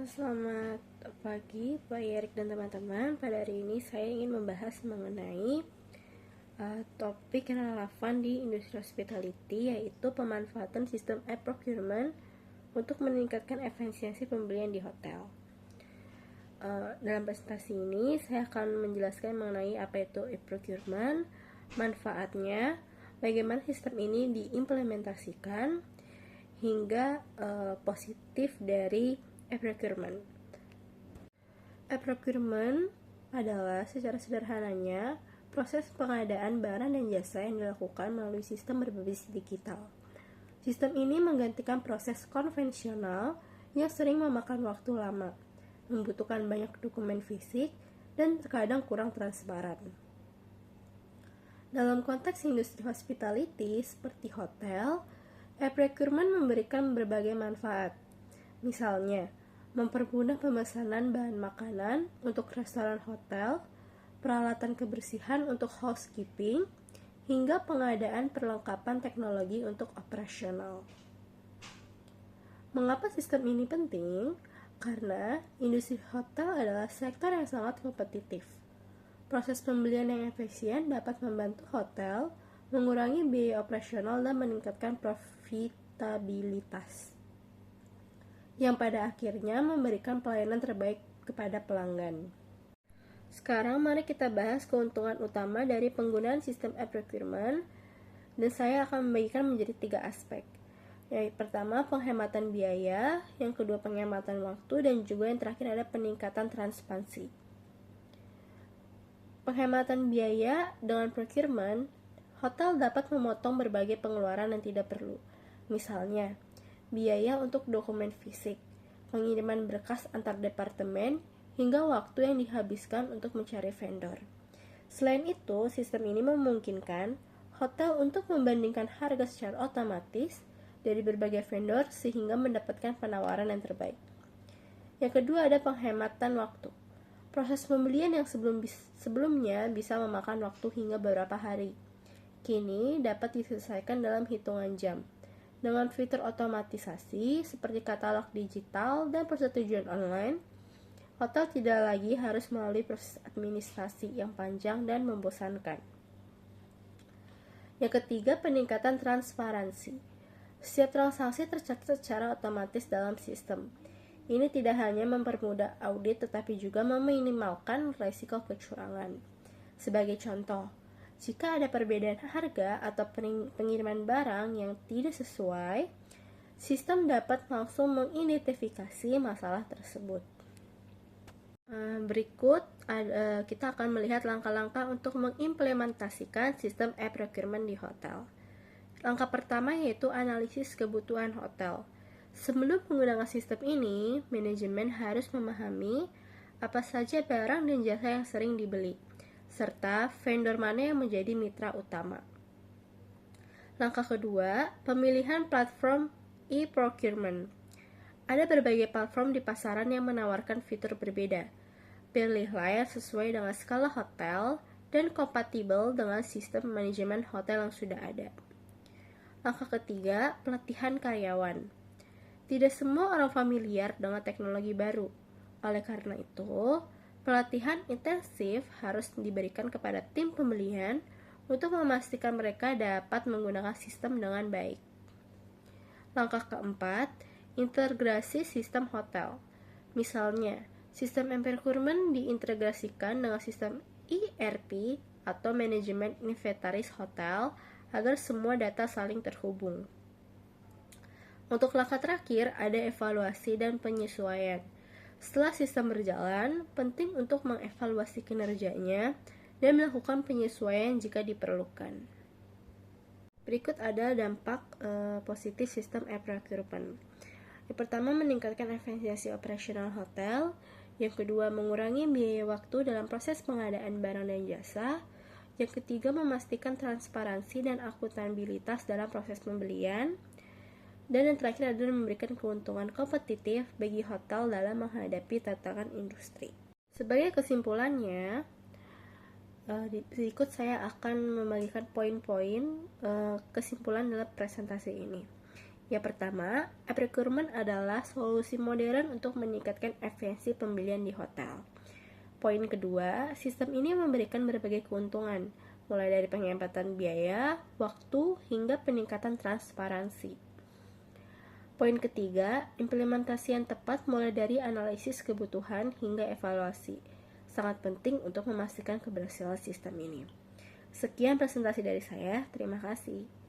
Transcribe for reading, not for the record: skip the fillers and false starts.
Selamat pagi Pak Yerik dan teman-teman. Pada hari ini saya ingin membahas mengenai topik yang relevan di industri hospitality, yaitu pemanfaatan sistem e-procurement untuk meningkatkan efisiensi pembelian di hotel. Dalam presentasi ini saya akan menjelaskan mengenai apa itu e-procurement, manfaatnya, bagaimana sistem ini diimplementasikan, hingga positif dari e-procurement. E-procurement adalah secara sederhananya proses pengadaan barang dan jasa yang dilakukan melalui sistem berbasis digital. Sistem ini menggantikan proses konvensional yang sering memakan waktu lama, membutuhkan banyak dokumen fisik, dan terkadang kurang transparan. Dalam konteks industri hospitality seperti hotel, e-procurement memberikan berbagai manfaat. Misalnya, mempermudah pemesanan bahan makanan untuk restoran hotel, peralatan kebersihan untuk housekeeping, hingga pengadaan perlengkapan teknologi untuk operasional. Mengapa sistem ini penting? Karena industri hotel adalah sektor yang sangat kompetitif. Proses pembelian yang efisien dapat membantu hotel mengurangi biaya operasional dan meningkatkan profitabilitas, yang pada akhirnya memberikan pelayanan terbaik kepada pelanggan. Sekarang mari kita bahas keuntungan utama dari penggunaan sistem e-procurement, dan saya akan membagikan menjadi 3 aspek. Yang pertama, penghematan biaya, yang kedua penghematan waktu, dan juga yang terakhir ada peningkatan transparansi. Penghematan biaya dengan procurement, hotel dapat memotong berbagai pengeluaran yang tidak perlu. Misalnya, biaya untuk dokumen fisik, pengiriman berkas antar departemen, hingga waktu yang dihabiskan untuk mencari vendor. Selain itu, sistem ini memungkinkan hotel untuk membandingkan harga secara otomatis dari berbagai vendor sehingga mendapatkan penawaran yang terbaik. Yang kedua ada penghematan waktu. Proses pembelian yang sebelumnya bisa memakan waktu hingga beberapa hari, kini dapat diselesaikan dalam hitungan jam. Dengan fitur otomatisasi seperti katalog digital dan persetujuan online, hotel tidak lagi harus melalui proses administrasi yang panjang dan membosankan. Yang ketiga, peningkatan transparansi. Setiap transaksi tercatat secara otomatis dalam sistem. Ini tidak hanya mempermudah audit tetapi juga meminimalkan risiko kecurangan. Sebagai contoh, jika ada perbedaan harga atau pengiriman barang yang tidak sesuai, sistem dapat langsung mengidentifikasi masalah tersebut. Berikut kita akan melihat langkah-langkah untuk mengimplementasikan sistem e-procurement di hotel. Langkah pertama yaitu analisis kebutuhan hotel. Sebelum menggunakan sistem ini, manajemen harus memahami apa saja barang dan jasa yang sering dibeli, serta vendor mana yang menjadi mitra utama. Langkah kedua, pemilihan platform e-procurement. Ada berbagai platform di pasaran yang menawarkan fitur berbeda. Pilihlah yang sesuai dengan skala hotel dan kompatibel dengan sistem manajemen hotel yang sudah ada. Langkah ketiga, pelatihan karyawan. Tidak semua orang familiar dengan teknologi baru. Oleh karena itu, pelatihan intensif harus diberikan kepada tim pembelian untuk memastikan mereka dapat menggunakan sistem dengan baik. Langkah keempat, integrasi sistem hotel. Misalnya, sistem e-procurement diintegrasikan dengan sistem ERP atau manajemen inventaris hotel agar semua data saling terhubung. Untuk langkah terakhir, ada evaluasi dan penyesuaian. Setelah sistem berjalan, penting untuk mengevaluasi kinerjanya dan melakukan penyesuaian jika diperlukan. Berikut ada dampak positif sistem e-procurement. Yang pertama, meningkatkan efisiensi operasional hotel. Yang kedua, mengurangi biaya waktu dalam proses pengadaan barang dan jasa. Yang ketiga, memastikan transparansi dan akuntabilitas dalam proses pembelian. Dan yang terakhir adalah memberikan keuntungan kompetitif bagi hotel dalam menghadapi tantangan industri. Sebagai kesimpulannya, berikut saya akan membagikan poin-poin kesimpulan dalam presentasi ini. Yang pertama, e-procurement adalah solusi modern untuk meningkatkan efisiensi pembelian di hotel. Poin kedua, sistem ini memberikan berbagai keuntungan, mulai dari penghematan biaya, waktu, hingga peningkatan transparansi. Poin ketiga, implementasi yang tepat mulai dari analisis kebutuhan hingga evaluasi. Sangat penting untuk memastikan keberhasilan sistem ini. Sekian presentasi dari saya, terima kasih.